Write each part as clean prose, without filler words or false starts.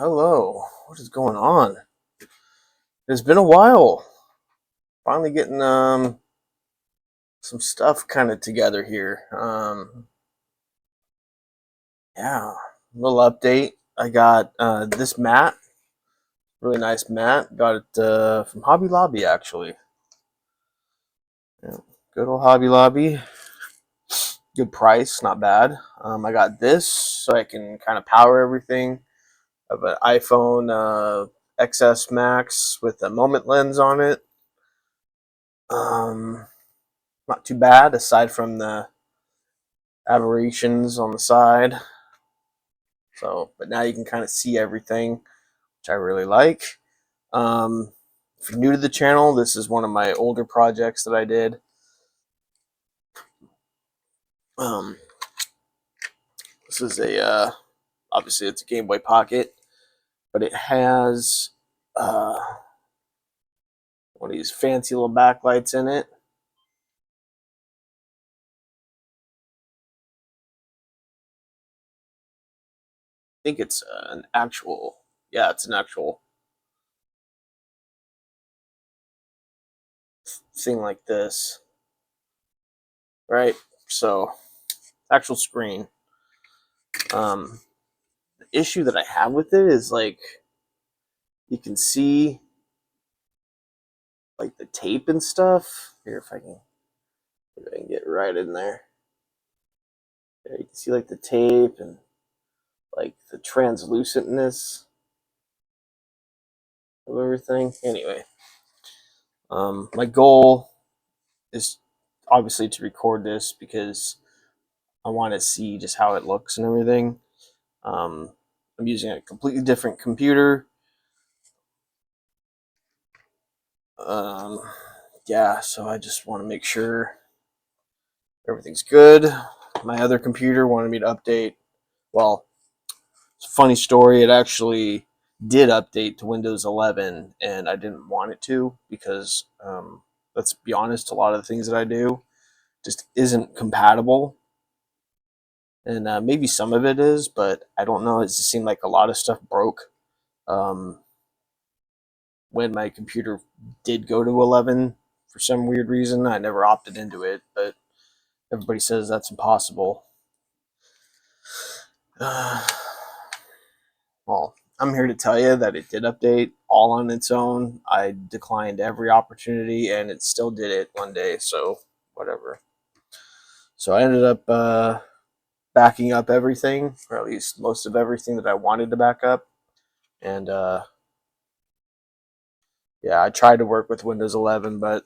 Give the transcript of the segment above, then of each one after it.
Hello. What is going on? It's been a while. Finally getting some stuff kind of together here. Yeah, little update. I got this mat, really nice mat. Got it from Hobby Lobby actually. Yeah, good old Hobby Lobby. Good price, not bad. I got this so I can kind of power everything. I have an iPhone XS Max with a moment lens on it. Um, Not too bad aside from the aberrations on the side. So, but now you can kind of see everything, which I really like. If you're new to the channel, this is one of my older projects that I did. Um, this is obviously it's a Game Boy Pocket, but it has one of these fancy little backlights in it. I think it's an actual, yeah, it's an actual thing like this, right? So, actual screen. Um, the issue that I have with it is like you can see like the tape and stuff. Here, if I can get right in there. There, you can see like the tape and like the translucentness of everything. Anyway, my goal is obviously to record this because I want to see just how it looks and everything. I'm using a completely different computer. Um, yeah, so I just want to make sure everything's good. My other computer wanted me to update. Well, it's a funny story. It actually did update to Windows 11, and I didn't want it to because, let's be honest, a lot of the things that I do just isn't compatible. And maybe some of it is, but I don't know. It just seemed like a lot of stuff broke um, when my computer did go to 11 for some weird reason. I never opted into it, but everybody says that's impossible. Well, I'm here to tell you that it did update all on its own. I declined every opportunity and it still did it one day, so whatever. So I ended up backing up everything, or at least most of everything that I wanted to back up. And yeah, I tried to work with Windows 11, but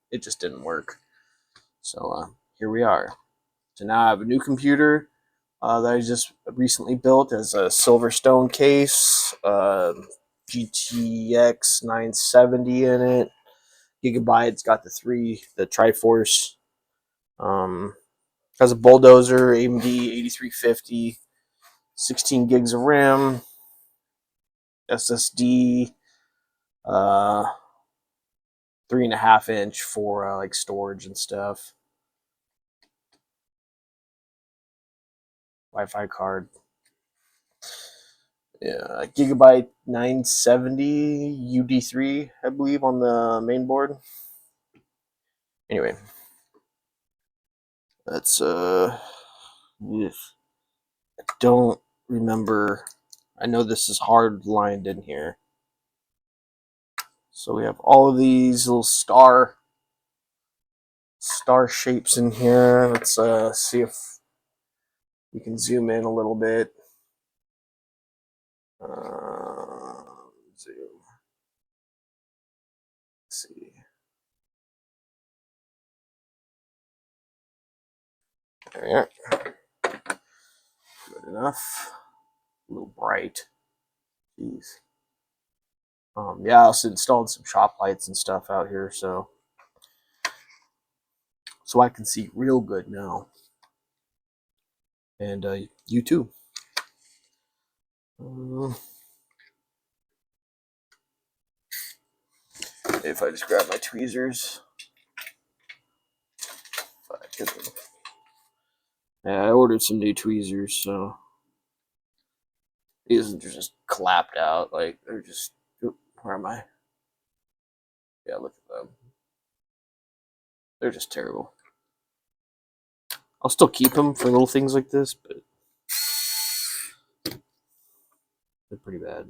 it just didn't work. So here we are. So now I have a new computer that I just recently built as a Silverstone case, GTX 970 in it, gigabytes. Got the Triforce. Um, has a bulldozer, AMD 8350, 16 gigs of RAM, SSD, uh, 3.5 inch for like storage and stuff. Wi-Fi card. Yeah, Gigabyte 970 UD3, I believe, on the main board. Anyway, that's I don't remember. I know this is hard lined in here. So we have all of these little star shapes in here. Let's see if we can zoom in a little bit. Zoom. Let's see. There. Good enough. A little bright. Jeez. Yeah, I also installed some shop lights and stuff out here, so I can see real good now. And you too. If I just grab my tweezers. Yeah, I ordered some new tweezers, so these are just clapped out. Like they're just. Where am I? Yeah, look at them. They're just terrible. I'll still keep them for little things like this, but they're pretty bad.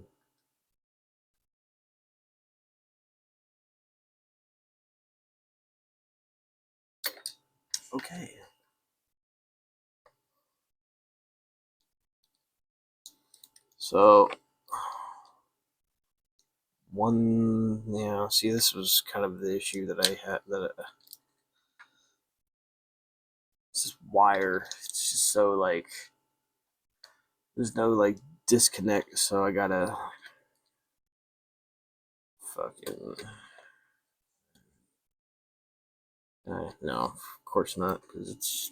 Okay. So see, this was kind of the issue that I had. This wire, it's just so like there's no like disconnect, so I gotta fucking no, of course not, because it's.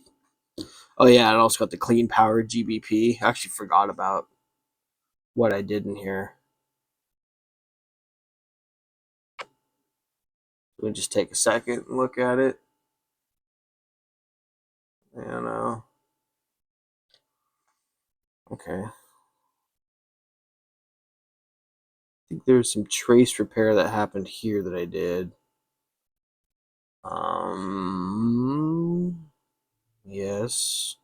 Oh yeah, it also got the clean power GBP. I actually forgot about what I did in here. Let me just take a second and look at it. And okay. I think there's some trace repair that happened here that I did. Yes.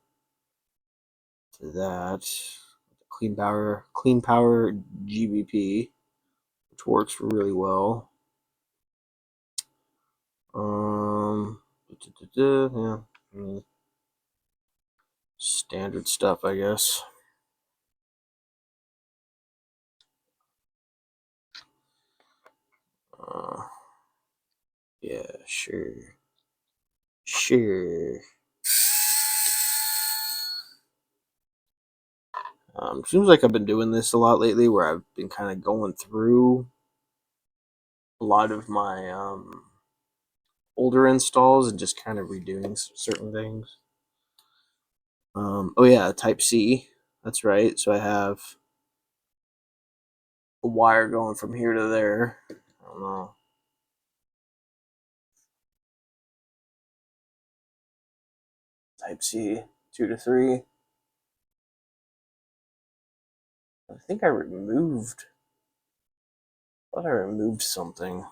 To that. Clean power GBP, which works really well. Yeah, standard stuff, I guess. Yeah, sure. Seems like I've been doing this a lot lately, where I've been kind of going through a lot of my older installs and just kind of redoing certain things. Oh yeah, Type C. That's right. So I have a wire going from here to there. I don't know. Type C 2 to 3. I think I removed. I thought I removed something.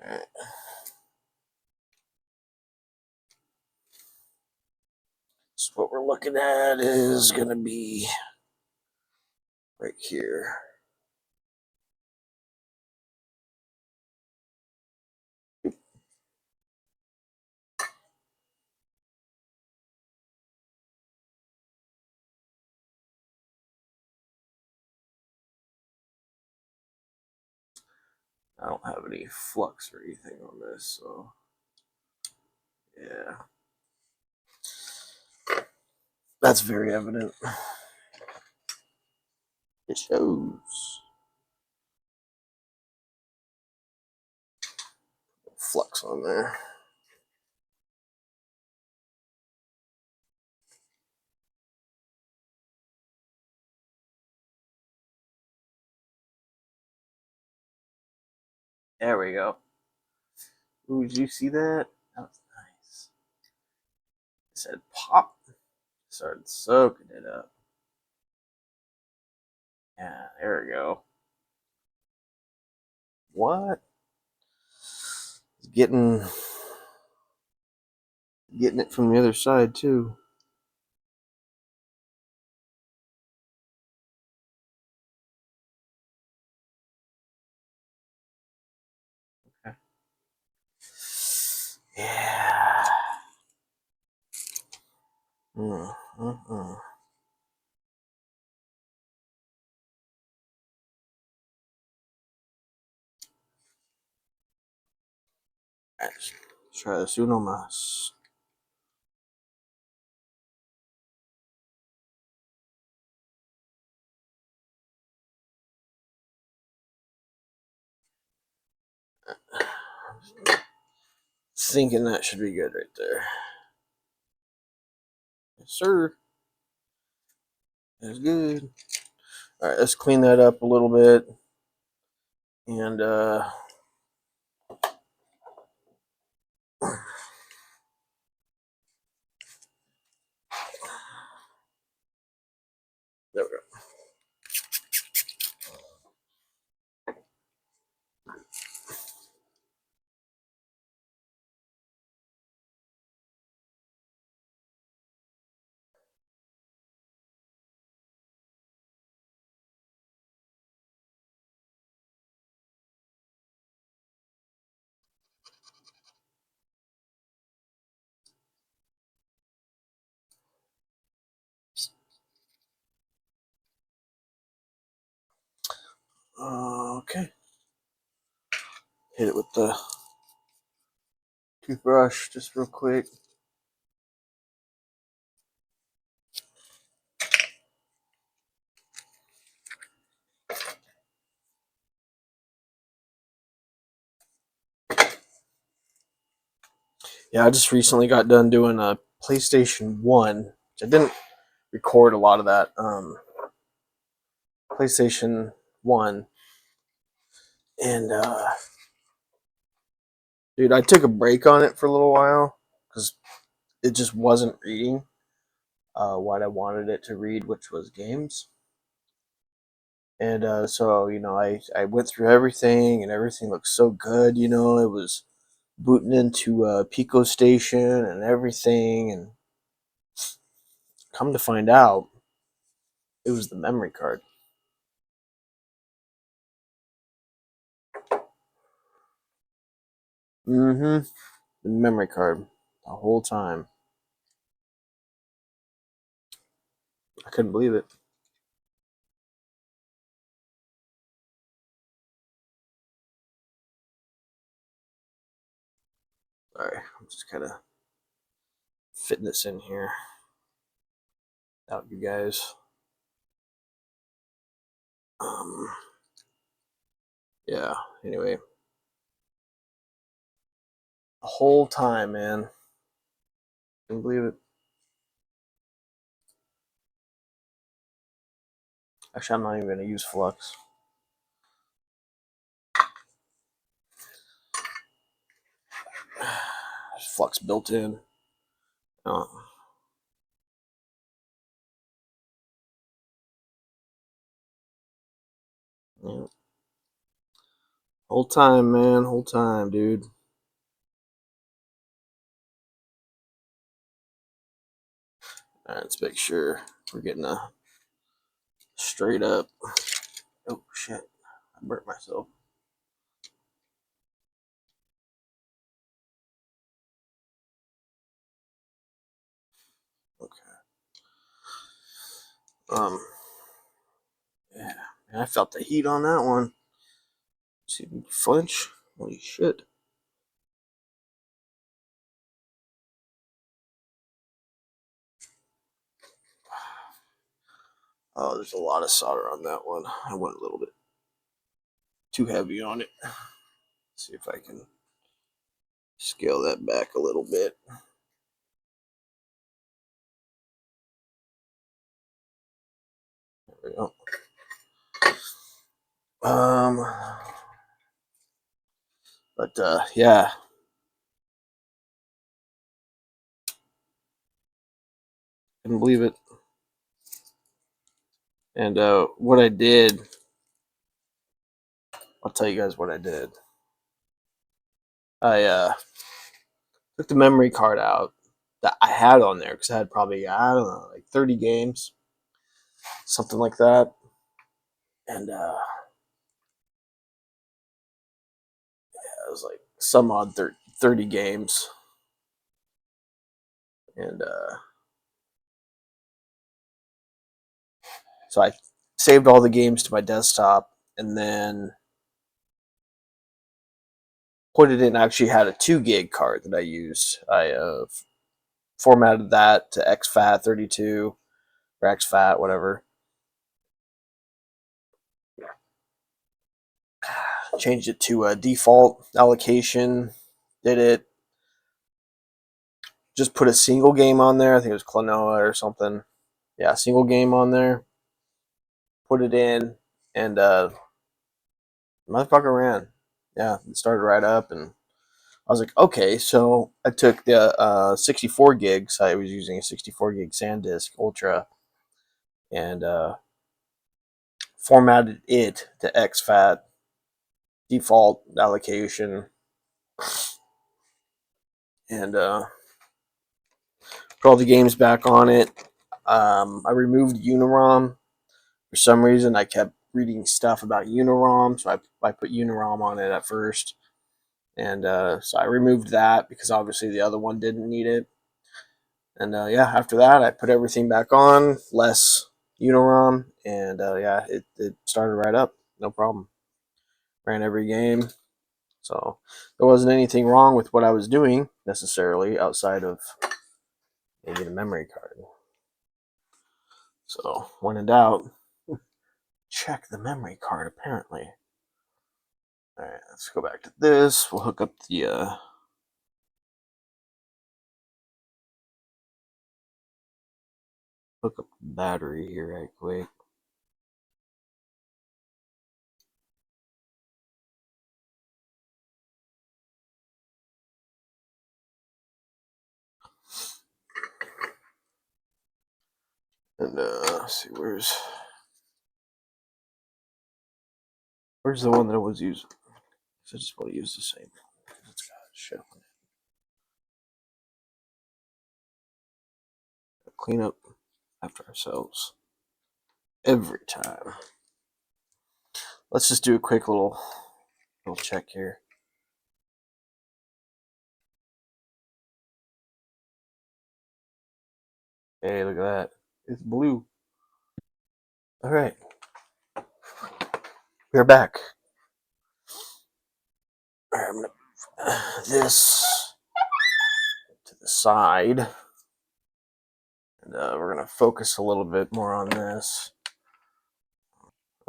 Alright. So what we're looking at is gonna be right here. I don't have any flux or anything on this, so yeah. That's very evident. It shows. Flux on there. There we go. Ooh, did you see that? That was nice. It said pop. Started soaking it up. Yeah, there we go. What? Getting it from the other side too. Okay. Yeah. Mm. Let's try this uno más. Thinking that should be good right there. Yes, sir. That's good. All right, let's clean that up a little bit. And Okay. Hit it with the toothbrush just real quick. Yeah, I just recently got done doing a PlayStation 1, which I didn't record a lot of that. PlayStation 1. And, dude, I took a break on it for a little while because it just wasn't reading what I wanted it to read, which was games. And so, I went through everything and everything looked so good. It was booting into Pico Station and everything. And come to find out, it was the memory card. Mm-hmm. The memory card the whole time. I couldn't believe it. Sorry, I'm just kind of fitting this in here. Out, you guys. Um, yeah. Anyway, the whole time, man. Couldn't believe it. Actually, I'm not even gonna use Flux. There's Flux built in. Oh, yeah. Whole time, man. Whole time, dude. All right, let's make sure we're getting a straight up. Oh shit! I burnt myself. Okay. Um. Yeah. Man, I felt the heat on that one. See me flinch. Holy shit. Oh, there's a lot of solder on that one. I went a little bit too heavy on it. Let's see if I can scale that back a little bit. There we go. Um, but yeah, couldn't believe it. And what I did, I'll tell you guys what I did. I took the memory card out that I had on there because I had probably, I don't know, like 30 games, something like that. And it was like some odd 30 games. And so I saved all the games to my desktop and then put it in. I actually had a 2 gig card that I used. I formatted that to exFAT 32 or exFAT, whatever. Changed it to a default allocation. Did it. Just put a single game on there. I think it was Klonoa or something. Yeah, single game on there. Put it in, and motherfucker ran. Yeah, it started right up, and I was like, okay. So I took the 64 gigs. I was using a 64 gig SanDisk Ultra, and formatted it to exFAT default allocation, and put all the games back on it. I removed Unirom. For some reason, I kept reading stuff about Unirom, so I put Unirom on it at first. And so I removed that because obviously the other one didn't need it. And yeah, after that, I put everything back on, less Unirom, and yeah, it started right up. no problem. Ran every game. So there wasn't anything wrong with what I was doing necessarily outside of maybe the memory card. So when in doubt, check the memory card apparently. All right, let's go back to this. We'll hook up the battery here right quick. And let's see, where's the one that I was using? I just want to use the same. It's got shit on it. Clean up after ourselves every time. Let's just do a quick little check here. Hey, look at that. It's blue. All right. We're back. All right, I'm going to move this to the side. And we're going to focus a little bit more on this.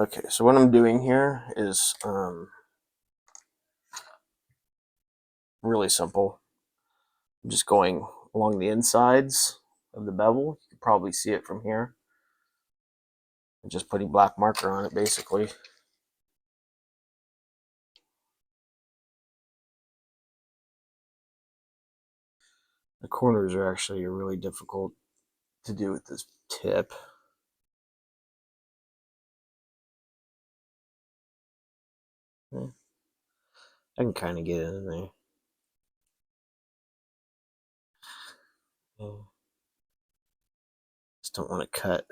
Okay, so what I'm doing here is really simple. I'm just going along the insides of the bevel. You can probably see it from here. I'm just putting black marker on it, basically. The corners are actually really difficult to do with this tip. I can kind of get it in there. Just don't want to cut.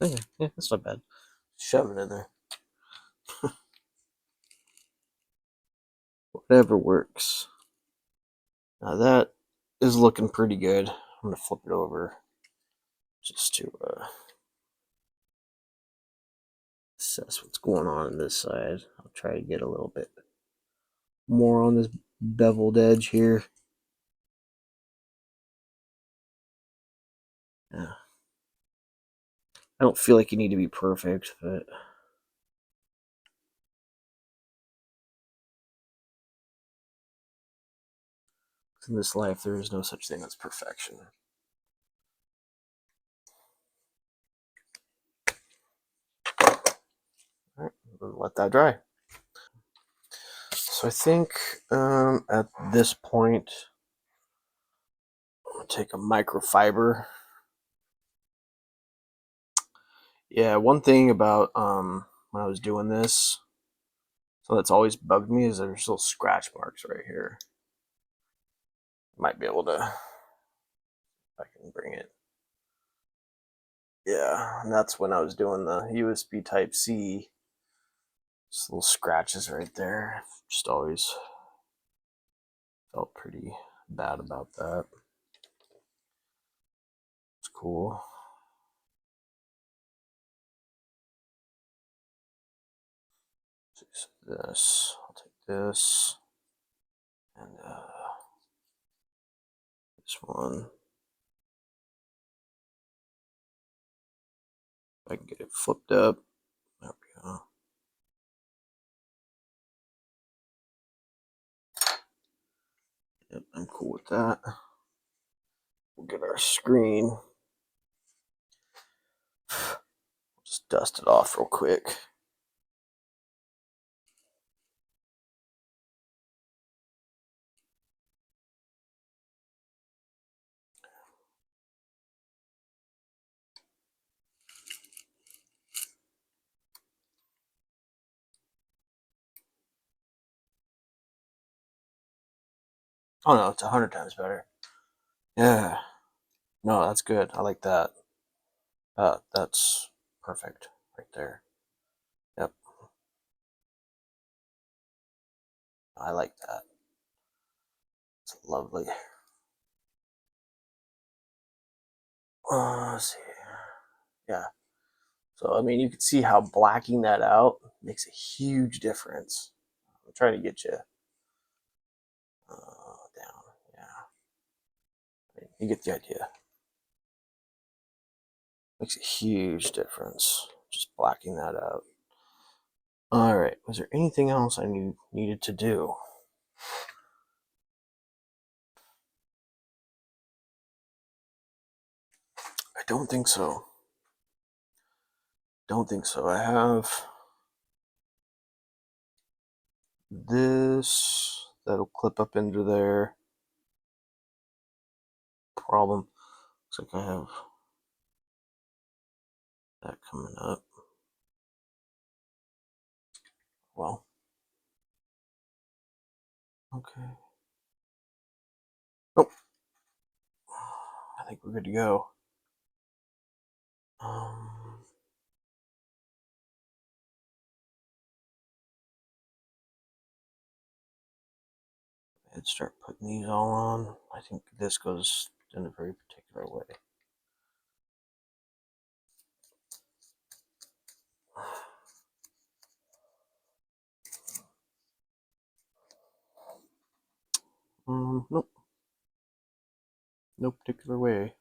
Okay, yeah, that's not bad. Shove it in there. Whatever works. Now that is looking pretty good. I'm going to flip it over just to assess what's going on this side. I'll try to get a little bit more on this beveled edge here. Yeah. I don't feel like you need to be perfect, but in this life there is no such thing as perfection. All right, let that dry. So I think at this point, I'm gonna take a microfiber. Yeah, one thing about when I was doing this, so that's always bugged me, is there's little scratch marks right here. Might be able to, if I can bring it. Yeah, and that's when I was doing the USB Type C. Just little scratches right there. Just always felt pretty bad about that. It's cool. So this, I'll take this, and this one. If I can get it flipped up. There we go. Yep, I'm cool with that. We'll get our screen. Just dust it off real quick. Oh no, it's 100 times better. Yeah. No, that's good. I like that. That's perfect right there. Yep. I like that. It's lovely. Let's see. Yeah. So I mean, you can see how blacking that out makes a huge difference. I'm trying to get you down. Yeah, I mean, you get the idea. Makes a huge difference just blacking that out. All right. Was there anything else I needed to do? I don't think so. Don't think so. I have this that'll clip up into there. Problem. Looks like I have that coming up. Well, okay. Oh, I think we're good to go. I'd start putting these all on. I think this goes in a very particular way. Nope. No particular way.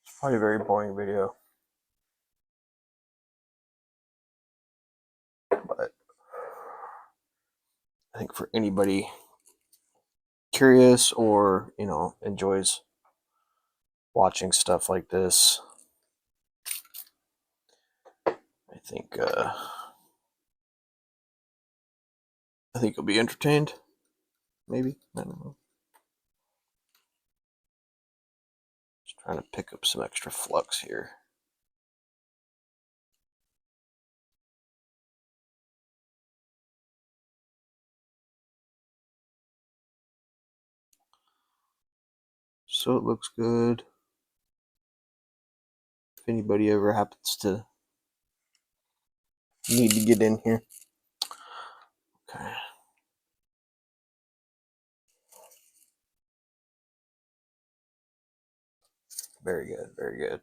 It's probably a very boring video, but I think for anybody curious or enjoys watching stuff like this, I think you'll be entertained. Maybe, I don't know. Just trying to pick up some extra flux here. So it looks good. If anybody ever happens to need to get in here. Okay. Very good, very good.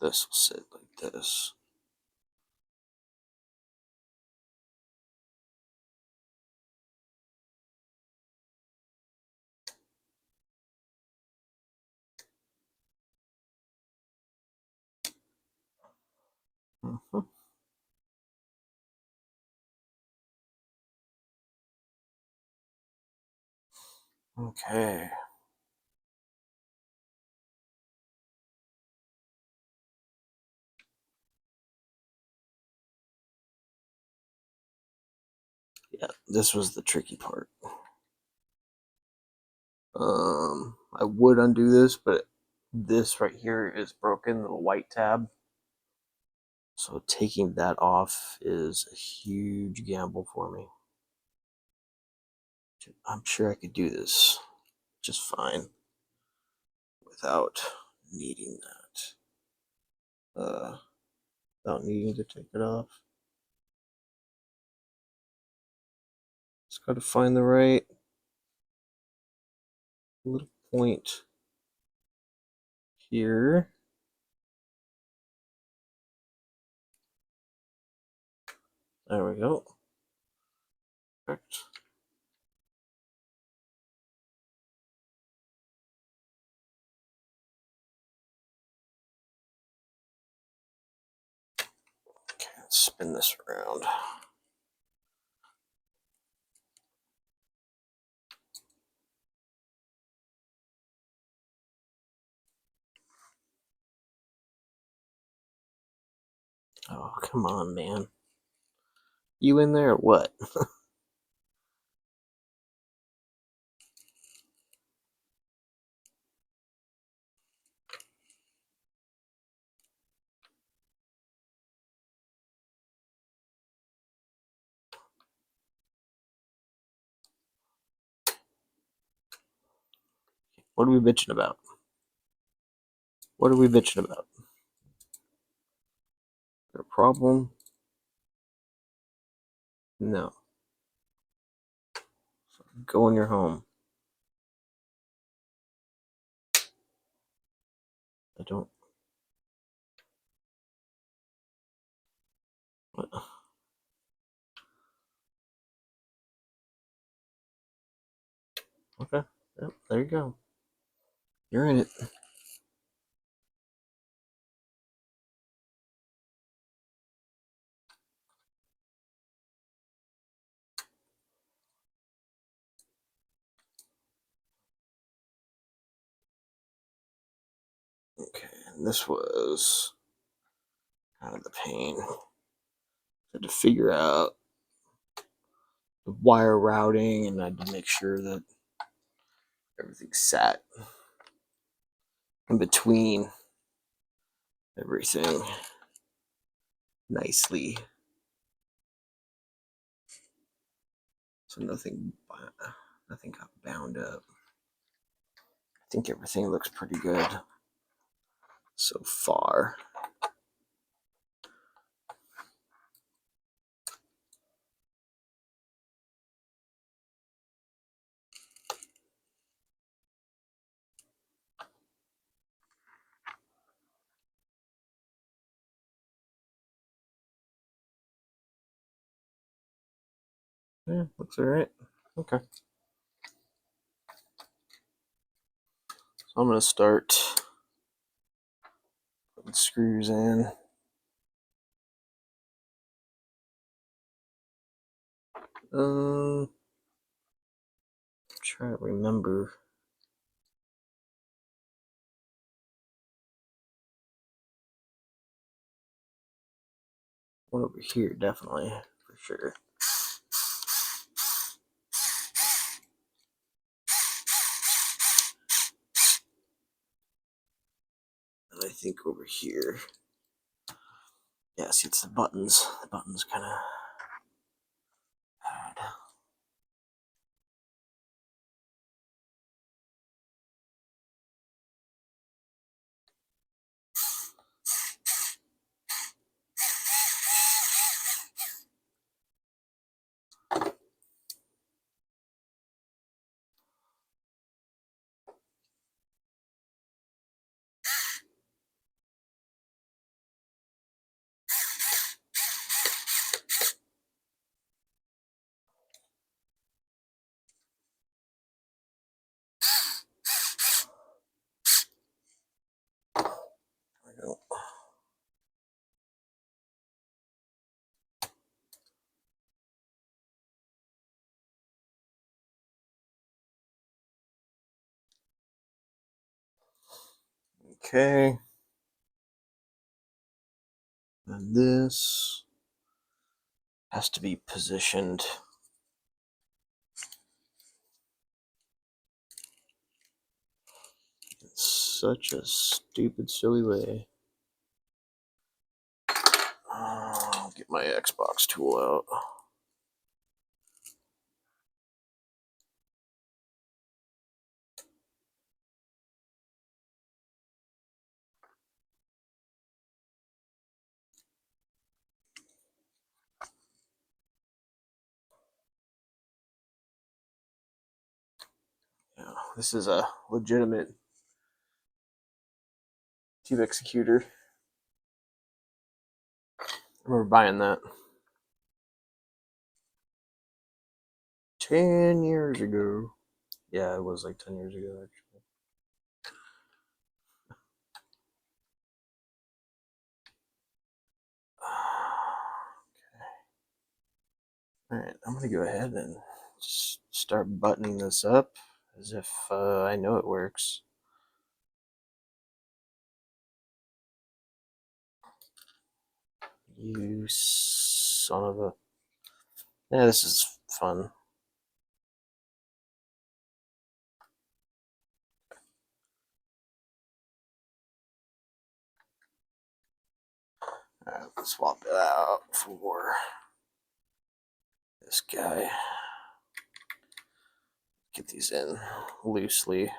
This will sit like this. Mm-hmm. Okay. Yeah, this was the tricky part. I would undo this, but this right here is broken, the white tab. So taking that off is a huge gamble for me. I'm sure I could do this just fine without needing that. Without needing to take it off. Just got to find the right little point here. There we go. Perfect. Okay, let's spin this around. Oh, come on, man. You in there or what? What are we bitching about? What are we bitching about? Is there a problem? No. So go in your home. I don't. What? Okay. Yep, there you go. You're in it. Okay, and this was kind of the pain. I had to figure out the wire routing, and I had to make sure that everything sat in between everything nicely, so nothing got bound up. I think everything looks pretty good so far. Yeah, looks all right. Okay. So I'm going to start putting screws in. Try to remember. One over here, definitely, for sure. And I think over here, yeah, see, it's the buttons. The buttons kind of bad. Okay. And this has to be positioned in such a stupid, silly way. I'll get my Xbox tool out. Yeah, this is a legitimate tube executor. I remember buying that 10 years ago. Yeah, it was like 10 years ago, actually. All right, I'm going to go ahead and just start buttoning this up as if I know it works. You son of a... Yeah, this is fun. Alright, let's swap it out for this guy. Get these in loosely.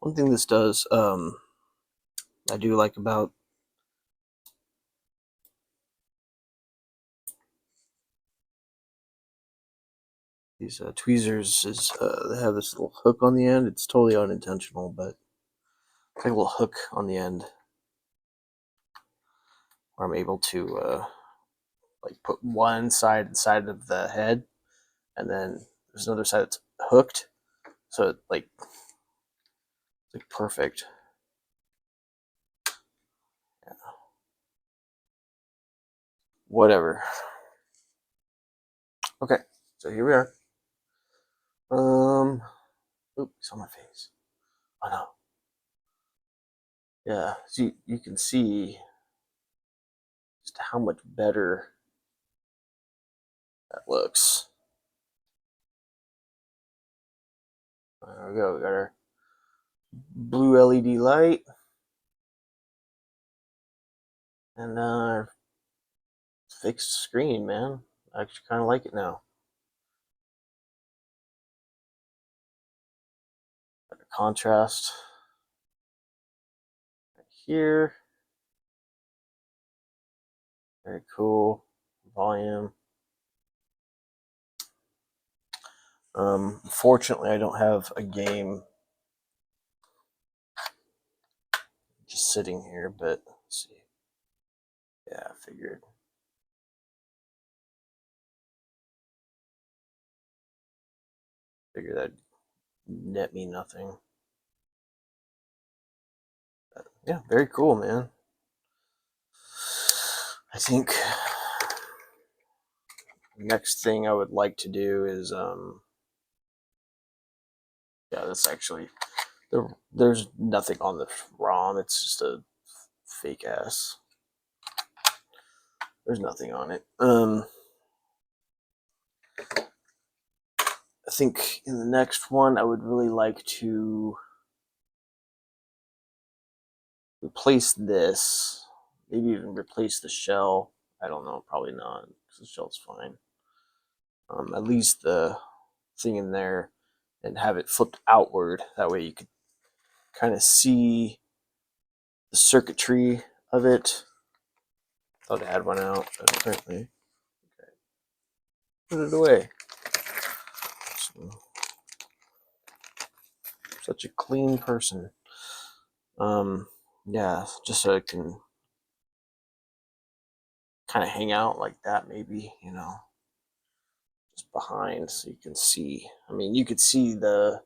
One thing this does, I do like about these tweezers is they have this little hook on the end. It's totally unintentional, but it's like a little hook on the end where I'm able to like put one side inside of the head, and then there's another side that's hooked, so it's like perfect. Yeah. Whatever. Okay, so here we are. Oops, on my face. Oh no. Yeah, so you can see just how much better that looks. There we go. We got our blue LED light and our fixed screen, man. I actually kind of like it now. Got a contrast right here. Very cool. Volume. Fortunately, I don't have a game just sitting here, but let's see. Yeah, I figured. Figured that'd net me nothing. But yeah, very cool, man. I think the next thing I would like to do is yeah, that's actually there's nothing on the ROM. It's just a fake ass. There's nothing on it. I think in the next one, I would really like to replace this. Maybe even replace the shell. I don't know. Probably not, because the shell's fine. At least the thing in there, and have it flipped outward. That way you could kind of see the circuitry of it. Thought I had one out, but apparently, okay. Put it away. So, such a clean person. Yeah, just so it can kind of hang out like that, maybe, just behind, so you can see. I mean, you could see the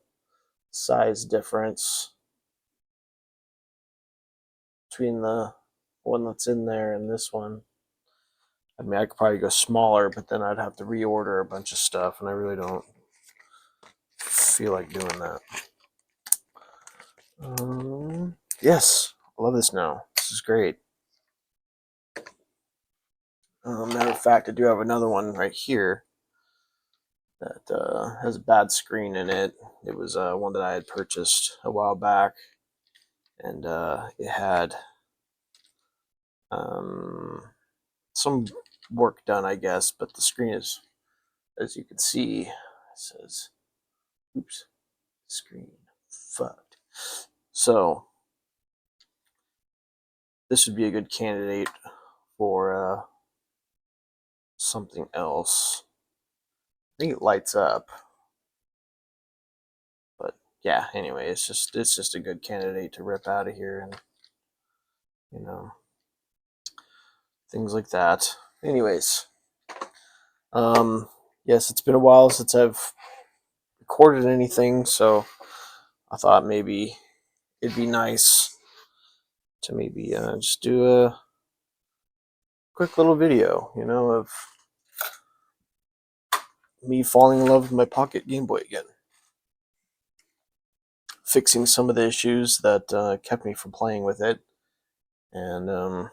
size difference between the one that's in there and this one. I mean, I could probably go smaller, but then I'd have to reorder a bunch of stuff, and I really don't feel like doing that. Yes, I love this now. This is great. Matter of fact, I do have another one right here that has a bad screen in it. It was one that I had purchased a while back, and it had some work done, I guess, but the screen is, as you can see, it says, oops, screen fucked. So this would be a good candidate for something else. I think it lights up, but yeah. Anyway, it's just a good candidate to rip out of here, and you know things like that. Anyways, yes, it's been a while since I've recorded anything, so I thought maybe it'd be nice to maybe just do a quick little video, of me falling in love with my Pocket Game Boy again, fixing some of the issues that kept me from playing with it, and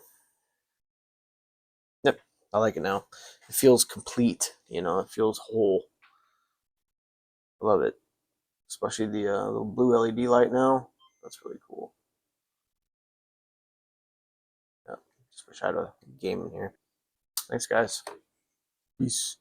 yep, I like it now. It feels complete, it feels whole. I love it, especially the little blue LED light now. That's really cool. Yeah, just wish I had a game in here. Thanks, guys. Peace.